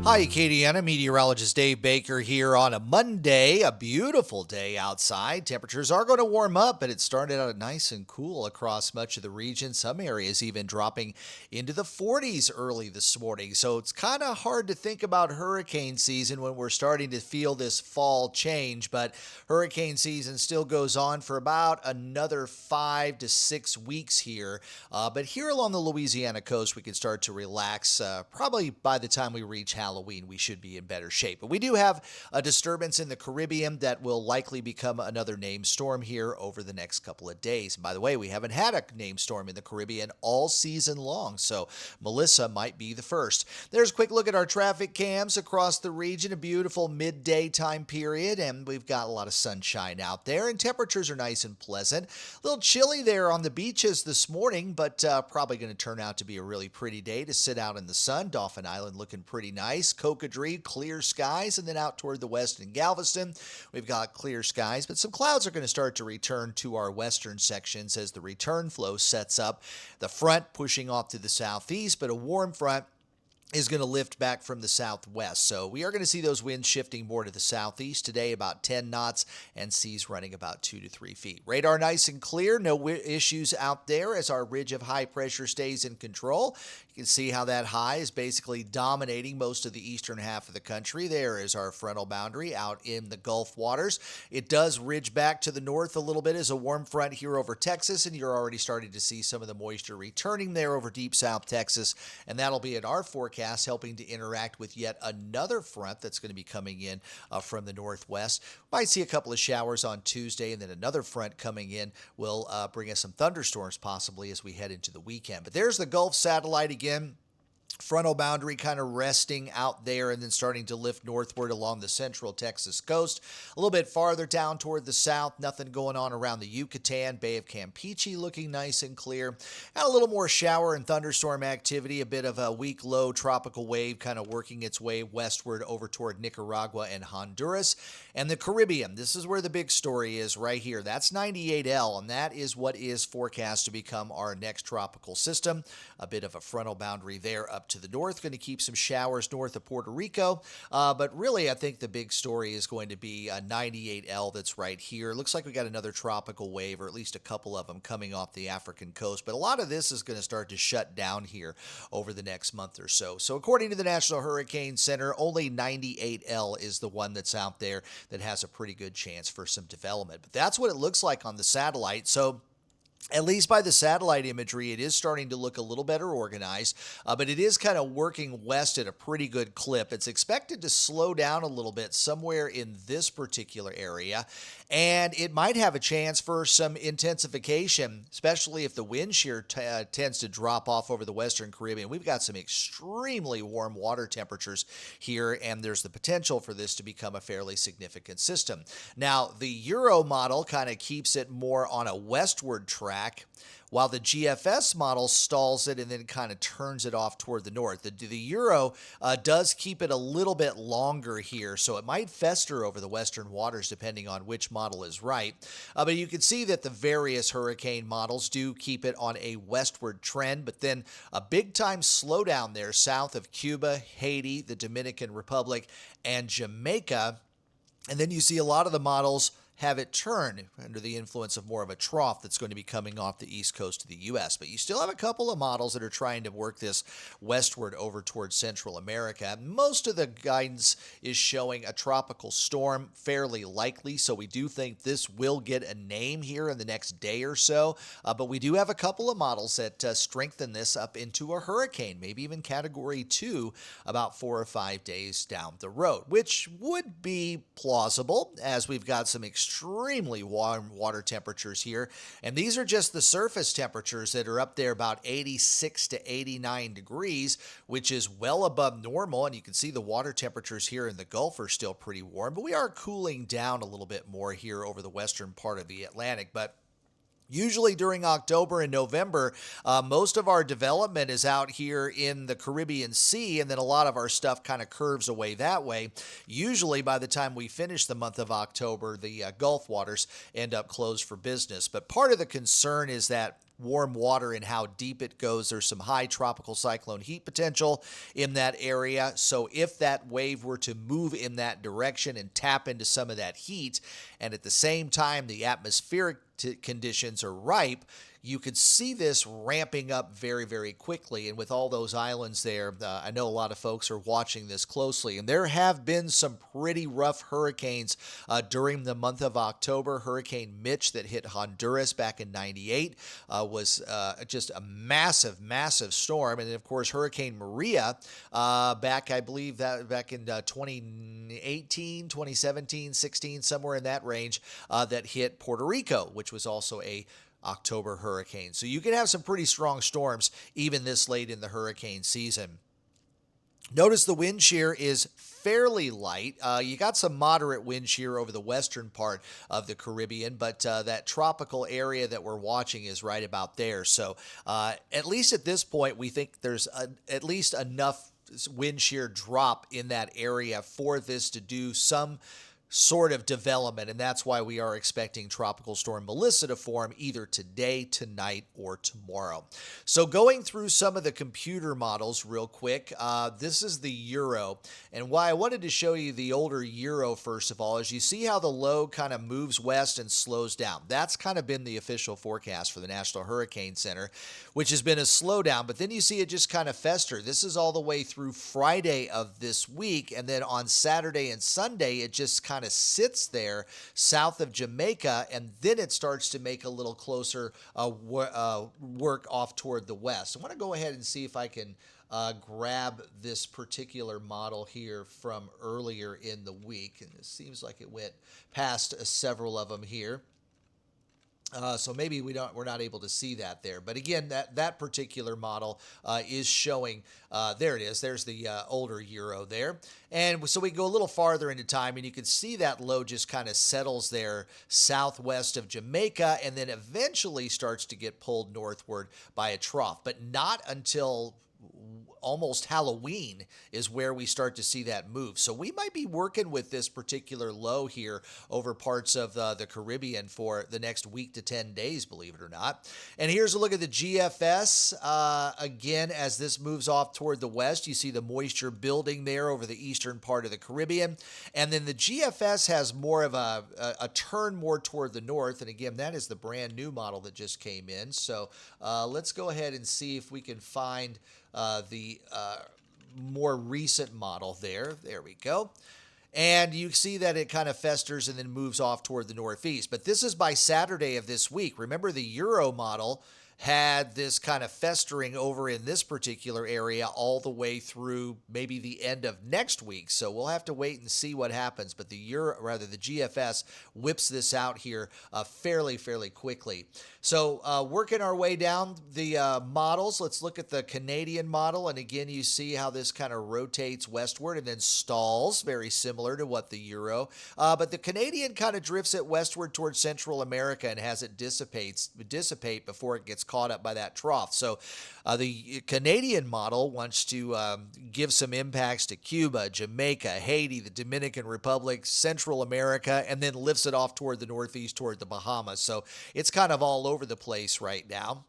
Hi, Acadiana. Meteorologist Dave Baker here on a Monday, a beautiful day outside. Temperatures are going to warm up, but it started out nice and cool across much of the region. Some areas even dropping into the 40s early this morning. So it's kind of hard to think about hurricane season when we're starting to feel this fall change, but hurricane season still goes on for about another 5 to 6 weeks here. But here along the Louisiana coast, we can start to relax. Probably by the time we reach Halloween, we should be in better shape. But we do have a disturbance in the Caribbean that will likely become another named storm here over the next couple of days. And by the way, we haven't had a named storm in the Caribbean all season long, so Melissa might be the first. There's a quick look at our traffic cams across the region, a beautiful midday time period, and we've got a lot of sunshine out there, and temperatures are nice and pleasant. A little chilly there on the beaches this morning, but probably going to turn out to be a really pretty day to sit out in the sun. Dauphin Island looking pretty nice. Cocodrie, clear skies, and then out toward the west in Galveston, we've got clear skies, but some clouds are going to start to return to our western sections as the return flow sets up. The front pushing off to the southeast, but a warm front is going to lift back from the southwest. So we are going to see those winds shifting more to the southeast today, about 10 knots, and seas running about 2 to 3 feet. Radar nice and clear, no issues out there as our ridge of high pressure stays in control. You can see how that high is basically dominating most of the eastern half of the country. There is our frontal boundary out in the Gulf waters. It does ridge back to the north a little bit as a warm front here over Texas, and you're already starting to see some of the moisture returning there over deep South Texas, and that'll be in our forecast, helping to interact with yet another front that's going to be coming in from the northwest. Might see a couple of showers on Tuesday, and then another front coming in will bring us some thunderstorms possibly as we head into the weekend. But there's the Gulf satellite again. Frontal boundary kind of resting out there and then starting to lift northward along the central Texas coast. A little bit farther down toward the south, nothing going on around the Yucatan. Bay of Campeche looking nice and clear. And a little more shower and thunderstorm activity, a bit of a weak low tropical wave kind of working its way westward over toward Nicaragua and Honduras. And the Caribbean, this is where the big story is right here. That's 98L, and that is what is forecast to become our next tropical system. A bit of a frontal boundary there up to the north, going to keep some showers north of Puerto Rico, but really I think the big story is going to be 98L that's right here. Looks like we got another tropical wave, or at least a couple of them coming off the African coast, but a lot of this is going to start to shut down here over the next month or so. So according to the National Hurricane Center, only 98L is the one that's out there that has a pretty good chance for some development, but that's what it looks like on the satellite. So at least by the satellite imagery, it is starting to look a little better organized, but it is kind of working west at a pretty good clip. It's expected to slow down a little bit somewhere in this particular area, and it might have a chance for some intensification, especially if the wind shear tends to drop off over the western Caribbean. We've got some extremely warm water temperatures here, and there's the potential for this to become a fairly significant system. Now, the Euro model kind of keeps it more on a westward track, while the GFS model stalls it and then kind of turns it off toward the north. The Euro does keep it a little bit longer here, so it might fester over the western waters depending on which model is right. But you can see that the various hurricane models do keep it on a westward trend, but then a big-time slowdown there south of Cuba, Haiti, the Dominican Republic, and Jamaica. And then you see a lot of the models have it turn under the influence of more of a trough that's going to be coming off the east coast of the U.S. But you still have a couple of models that are trying to work this westward over towards Central America. Most of the guidance is showing a tropical storm fairly likely, so we do think this will get a name here in the next day or so. But we do have a couple of models that strengthen this up into a hurricane, maybe even Category 2, about 4 or 5 days down the road, which would be plausible as we've got some extremely warm water temperatures here. And these are just the surface temperatures that are up there about 86 to 89 degrees, which is well above normal. And you can see the water temperatures here in the Gulf are still pretty warm, but we are cooling down a little bit more here over the western part of the Atlantic. But usually during October and November, most of our development is out here in the Caribbean Sea, and then a lot of our stuff kind of curves away that way. Usually by the time we finish the month of October, the Gulf waters end up closed for business. But part of the concern is that warm water and how deep it goes. There's some high tropical cyclone heat potential in that area. So if that wave were to move in that direction and tap into some of that heat, and at the same time the atmospheric conditions are ripe, you could see this ramping up very, very quickly. And with all those islands there, I know a lot of folks are watching this closely. And there have been some pretty rough hurricanes during the month of October. Hurricane Mitch that hit Honduras back in '98 was just a massive, massive storm. And then, of course, Hurricane Maria back, I believe, that back in 2018, 2017, 16, somewhere in that range, that hit Puerto Rico, which was also a October hurricane. So you can have some pretty strong storms even this late in the hurricane season. Notice the wind shear is fairly light. You got some moderate wind shear over the western part of the Caribbean, but that tropical area that we're watching is right about there. So at least at this point, we think there's at least enough wind shear drop in that area for this to do some sort of development, and that's why we are expecting Tropical Storm Melissa to form either today, tonight, or tomorrow. So going through some of the computer models real quick, this is the Euro, and why I wanted to show you the older Euro first of all is you see how the low kind of moves west and slows down. That's kind of been the official forecast for the National Hurricane Center, which has been a slowdown, but then you see it just kind of fester. This is all the way through Friday of this week, and then on Saturday and Sunday, it just kind of sits there south of Jamaica, and then it starts to make a little closer work off toward the west. I want to go ahead and see if I can grab this particular model here from earlier in the week, and it seems like it went past several of them here. So maybe we're not able to see that there. But again, that particular model is showing, there it is. There's the older Euro there. And so we go a little farther into time, and you can see that low just kind of settles there southwest of Jamaica and then eventually starts to get pulled northward by a trough. But not until almost Halloween is where we start to see that move. So we might be working with this particular low here over parts of the Caribbean for the next week to 10 days, believe it or not. And here's a look at the GFS. Again, as this moves off toward the west, you see the moisture building there over the eastern part of the Caribbean. And then the GFS has more of a turn more toward the north. And again, that is the brand new model that just came in. So let's go ahead and see if we can find the more recent model there. There we go. And you see that it kind of festers and then moves off toward the northeast. But this is by Saturday of this week. Remember, the Euro model had this kind of festering over in this particular area all the way through maybe the end of next week. So we'll have to wait and see what happens. But the GFS whips this out here fairly quickly. So working our way down the models, let's look at the Canadian model. And again, you see how this kind of rotates westward and then stalls, very similar to what the Euro. But the Canadian kind of drifts it westward towards Central America and has it dissipate before it gets caught up by that trough. So the Canadian model wants to give some impacts to Cuba, Jamaica, Haiti, the Dominican Republic, Central America, and then lifts it off toward the northeast, toward the Bahamas. So it's kind of all over the place right now.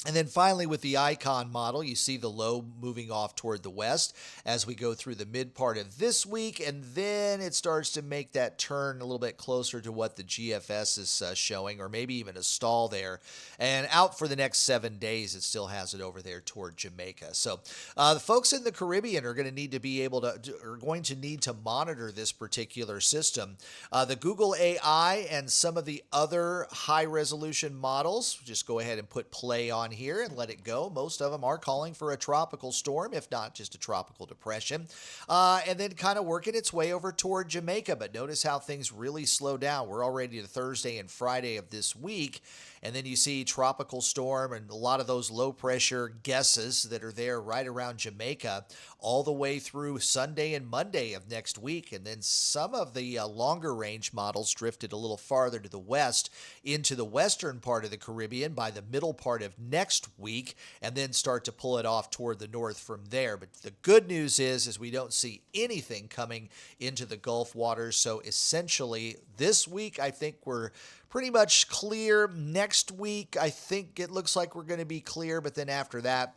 And then finally, with the Icon model, you see the low moving off toward the west as we go through the mid part of this week, and then it starts to make that turn a little bit closer to what the GFS is showing, or maybe even a stall there. And out for the next 7 days, it still has it over there toward Jamaica. So the folks in the Caribbean are going to need to monitor this particular system. The Google AI and some of the other high-resolution models, just go ahead and put play on here and let it go. Most of them are calling for a tropical storm, if not just a tropical depression, and then kind of working its way over toward Jamaica. But notice how things really slow down. We're already to Thursday and Friday of this week, and then you see tropical storm and a lot of those low pressure guesses that are there right around Jamaica all the way through Sunday and Monday of next week. And then some of the longer range models drifted a little farther to the west into the western part of the Caribbean by the middle part of next week, and then start to pull it off toward the north from there. But the good news is we don't see anything coming into the Gulf waters. So essentially this week, I think we're pretty much clear. Next week, I think it looks like we're going to be clear, but then after that,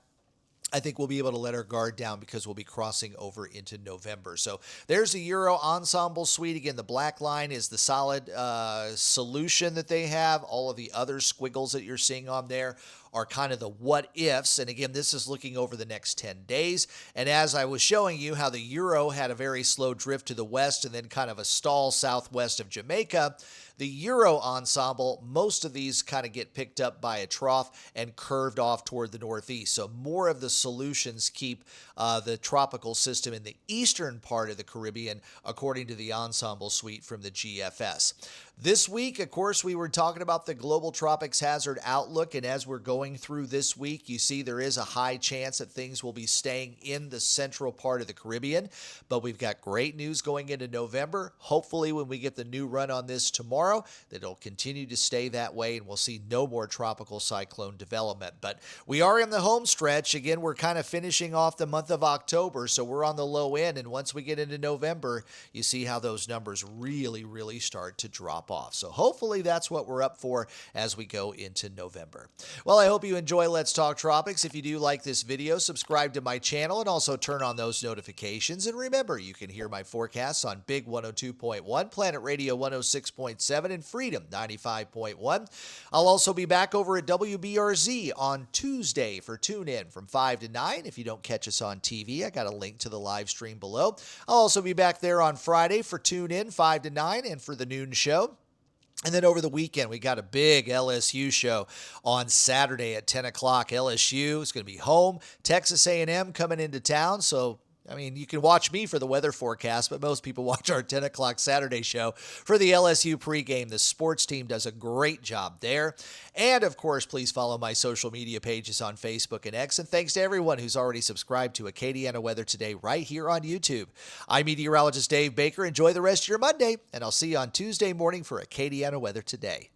I think we'll be able to let our guard down because we'll be crossing over into November. So there's the Euro Ensemble Suite. Again, the black line is the solid solution that they have. All of the other squiggles that you're seeing on there are kind of the what ifs. And again, this is looking over the next 10 days. And as I was showing you how the Euro had a very slow drift to the west and then kind of a stall southwest of Jamaica, the Euro Ensemble, most of these kind of get picked up by a trough and curved off toward the northeast. So more of the solutions keep the tropical system in the eastern part of the Caribbean, according to the Ensemble Suite from the GFS. This week, of course, we were talking about the global tropics hazard outlook, and as we're going through this week, you see there is a high chance that things will be staying in the central part of the Caribbean, but we've got great news going into November. Hopefully, when we get the new run on this tomorrow, that it'll continue to stay that way, and we'll see no more tropical cyclone development. But we are in the home stretch. Again, we're kind of finishing off the month of October, so we're on the low end, and once we get into November, you see how those numbers really start to drop off. So hopefully that's what we're up for as we go into November. Well, I hope you enjoy Let's Talk Tropics. If you do like this video, subscribe to my channel and also turn on those notifications. And remember, you can hear my forecasts on Big 102.1, Planet Radio 106.7, and Freedom 95.1. I'll also be back over at WBRZ on Tuesday for Tune In from 5 to 9. If you don't catch us on TV, I got a link to the live stream below. I'll also be back there on Friday for Tune In 5 to 9 and for the noon show. And then over the weekend, we got a big LSU show on Saturday at 10 o'clock. LSU is going to be home. Texas A&M coming into town. So, I mean, you can watch me for the weather forecast, but most people watch our 10 o'clock Saturday show for the LSU pregame. The sports team does a great job there. And, of course, please follow my social media pages on Facebook and X. And thanks to everyone who's already subscribed to Acadiana Weather Today right here on YouTube. I'm Meteorologist Dave Baker. Enjoy the rest of your Monday, and I'll see you on Tuesday morning for Acadiana Weather Today.